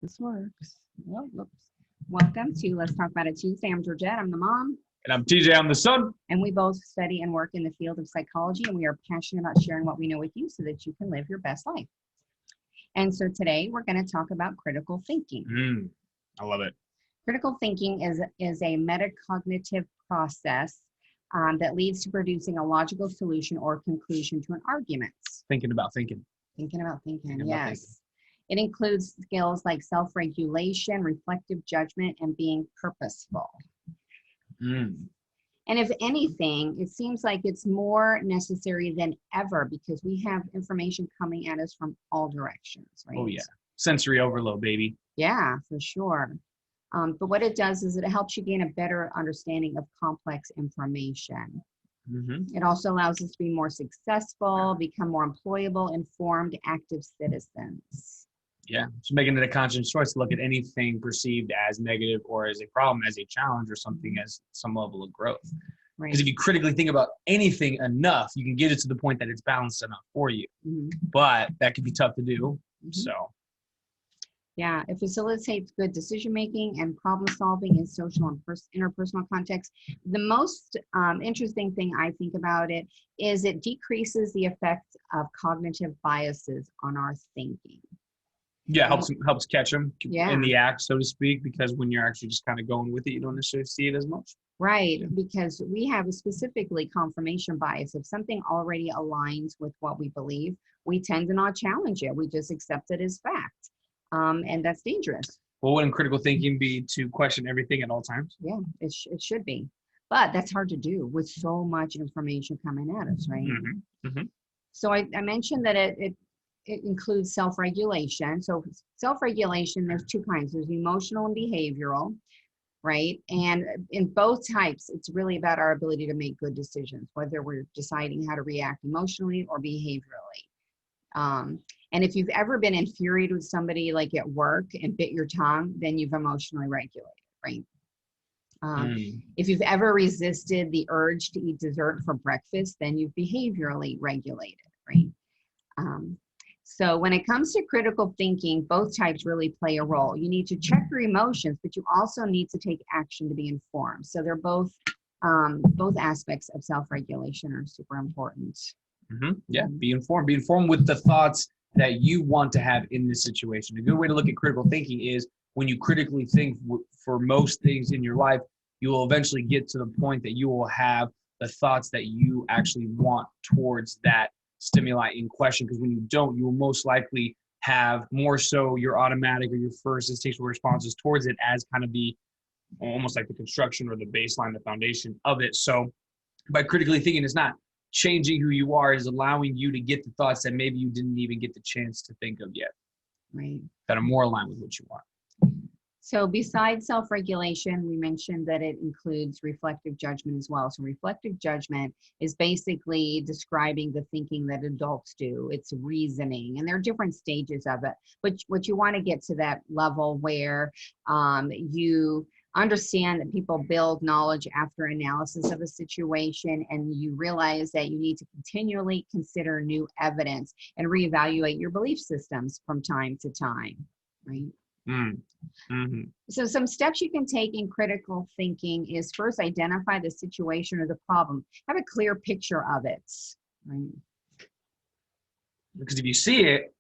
This works. Oh, whoops. Welcome to Let's Talk About It Tuesday. I'm Georgette. I'm the mom. And I'm TJ. I'm the son. And we both study and work in the field of psychology, and we are passionate about sharing what we know with you so that you can live your best life. And so today we're going to talk about critical thinking. I love it. Critical thinking is a metacognitive process that leads to producing a logical solution or conclusion to an argument. Thinking about thinking. Thinking about thinking, Thinking yes. about thinking. It includes skills like self-regulation, reflective judgment, and being purposeful. And if anything, it seems like it's more necessary than ever because we have information coming at us from all directions, right? Oh, yeah. Sensory overload, baby. Yeah, for sure. But what it does is it helps you gain a better understanding of complex information. It also allows us to be more successful, become more employable, informed, active citizens. Yeah. So making it a conscious choice to look at anything perceived as negative or as a problem, as a challenge, or something as some level of growth. Right. Because if you critically think about anything enough, you can get it to the point that it's balanced enough for you. But that can be tough to do. So. Yeah, it facilitates good decision-making and problem-solving in social and interpersonal contexts. The most interesting thing I think about it is it decreases the effect of cognitive biases on our thinking. Yeah, helps catch them in the act, so to speak, because when you're actually just kind of going with it, you don't necessarily see it as much. Right, because we have a specifically confirmation bias. If something already aligns with what we believe, we tend to not challenge it. We just accept it as fact. And that's dangerous. Well, wouldn't critical thinking be to question everything at all times? Yeah, it should be. But that's hard to do with so much information coming at us, right? So I mentioned that it includes self-regulation. So self-regulation, there's two kinds. There's emotional and behavioral, right? And in both types, it's really about our ability to make good decisions, whether we're deciding how to react emotionally or behaviorally. And if you've ever been infuriated with somebody like at work and bit your tongue, then you've emotionally regulated, right? If you've ever resisted the urge to eat dessert for breakfast, then you've behaviorally regulated, right? So when it comes to critical thinking, both types really play a role. You need to check your emotions, but you also need to take action to be informed. So they're both aspects of self-regulation are super important. Yeah, be informed. Be informed with the thoughts that you want to have in this situation. A good way to look at critical thinking is when you critically think for most things in your life, you will eventually get to the point that you will have the thoughts that you actually want towards that stimuli in question. Because when you don't, you will most likely have more so your automatic or your first instinctual responses towards it as kind of the almost like the construction or the baseline, the foundation of it. So by critically thinking, it's not changing who you are, is allowing you to get the thoughts that maybe you didn't even get the chance to think of yet. Right. That are more aligned with what you want. So besides self-regulation, we mentioned that it includes reflective judgment as well. So reflective judgment is basically describing the thinking that adults do. It's reasoning, and there are different stages of it. But what you want to get to that level where you understand that people build knowledge after analysis of a situation, and you realize that you need to continually consider new evidence and reevaluate your belief systems from time to time, right? So some steps you can take in critical thinking is first identify the situation or the problem. Have a clear picture of it, right? Because if you see it,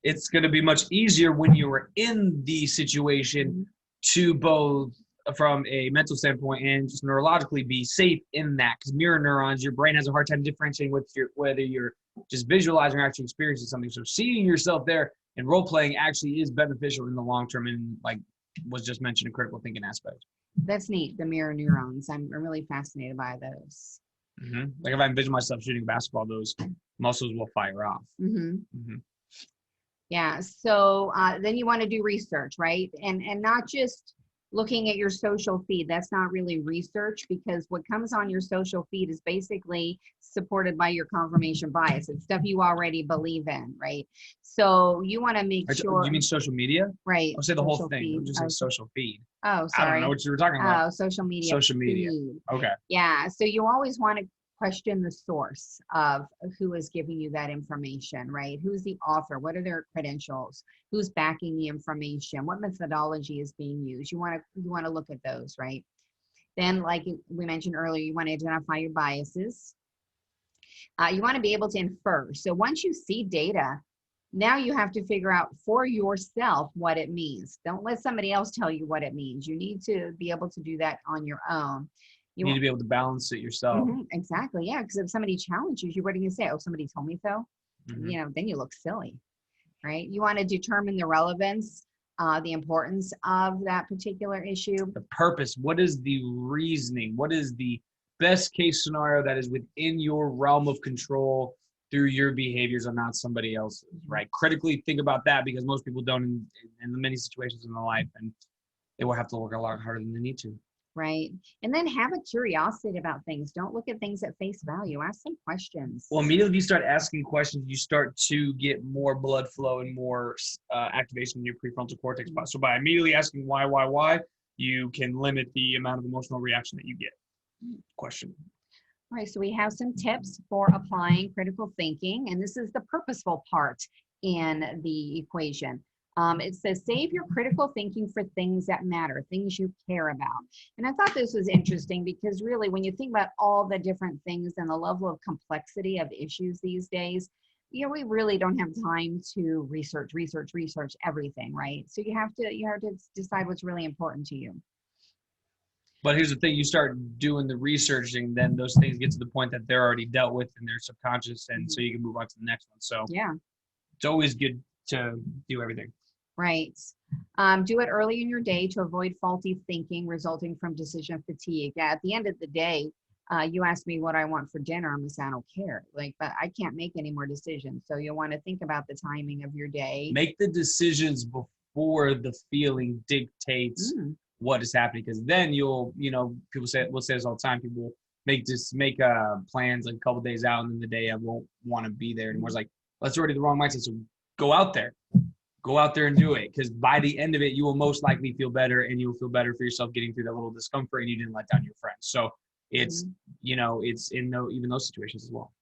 it's going to be much easier when you are in the situation to both from a mental standpoint and just neurologically be safe in that. Because mirror neurons, your brain has a hard time differentiating whether you're just visualizing or actually experiencing something. So seeing yourself there and role playing actually is beneficial in the long term, and like was just mentioned, a critical thinking aspect. That's neat, the mirror neurons. I'm really fascinated by those. Like if I envision myself shooting a basketball, those muscles will fire off. Yeah, so then you want to do research, right? And not just looking at your social feed. That's not really research, because what comes on your social feed is basically supported by your confirmation bias. It's stuff you already believe in, right? So you want to make sure. You mean social media? Right. I'll say the whole thing. I'll just say social feed. Oh, sorry. I don't know what you were talking about. Oh, social media. Social media. Feed. Okay. Yeah. So you always want to question the source of who is giving you that information, right? Who's the author? What are their credentials? Who's backing the information? What methodology is being used? You want to look at those, right? Then, like we mentioned earlier, you want to identify your biases. You want to be able to infer. So once you see data, now you have to figure out for yourself what it means. Don't let somebody else tell you what it means. You need to be able to do that on your own. You need to be able to balance it yourself. Exactly. Yeah. Because if somebody challenges you, what are you going to say? Oh, somebody told me so. Then you look silly, right? You want to determine the relevance, the importance of that particular issue. The purpose. What is the reasoning? What is the best case scenario that is within your realm of control through your behaviors and not somebody else's, right? Critically think about that, because most people don't in the many situations in their life, and they will have to work a lot harder than they need to. Right. And then have a curiosity about things. Don't look at things at face value. Ask some questions. Well, immediately you start asking questions, you start to get more blood flow and more activation in your prefrontal cortex. So by immediately asking why, you can limit the amount of emotional reaction that you get. Question. All right. So we have some tips for applying critical thinking, and this is the purposeful part in the equation. It says, save your critical thinking for things that matter, things you care about. And I thought this was interesting because really, when you think about all the different things and the level of complexity of issues these days, we really don't have time to research everything, right? So you have to decide what's really important to you. But here's the thing, you start doing the researching, then those things get to the point that they're already dealt with in their subconscious, and so you can move on to the next one. So yeah, it's always good to do everything. Right. Do it early in your day to avoid faulty thinking resulting from decision fatigue. Yeah, at the end of the day, you ask me what I want for dinner, I'm gonna say I don't care. But I can't make any more decisions. So you'll want to think about the timing of your day. Make the decisions before the feeling dictates what is happening, because then we'll say this all the time. People make plans like a couple days out, and then the day I won't want to be there anymore. It's like, that's already the wrong mindset. So go out there and do it, because by the end of it, you will most likely feel better, and you'll feel better for yourself getting through that little discomfort, and you didn't let down your friends. So it's it's in even those situations as well.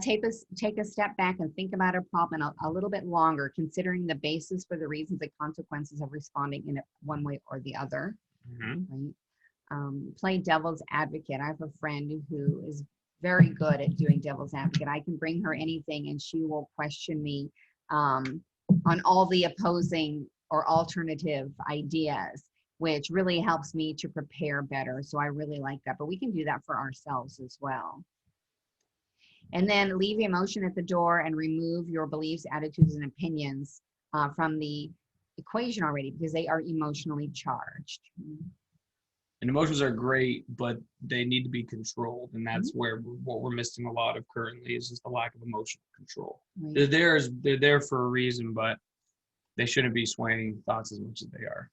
Take a step back and think about a problem a little bit longer, considering the basis for the reasons and consequences of responding in one way or the other. Right? Play devil's advocate. I have a friend who is very good at doing devil's advocate. I can bring her anything, and she will question me on all the opposing or alternative ideas, which really helps me to prepare better. So I really like that. But we can do that for ourselves as well. And then leave emotion at the door and remove your beliefs, attitudes, and opinions from the equation already, because they are emotionally charged. And emotions are great, but they need to be controlled. And that's where what we're missing a lot of currently is just the lack of emotional control. Right. They're there for a reason, but they shouldn't be swaying thoughts as much as they are.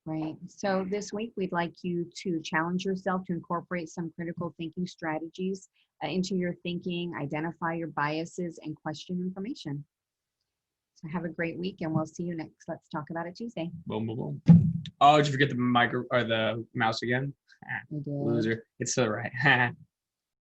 Right. So this week, we'd like you to challenge yourself to incorporate some critical thinking strategies into your thinking, identify your biases, and question information. So have a great week, and we'll see you next Let's Talk About It Tuesday. Boom, boom, boom. Oh, did you forget the mouse again? I did. Loser. It's still right.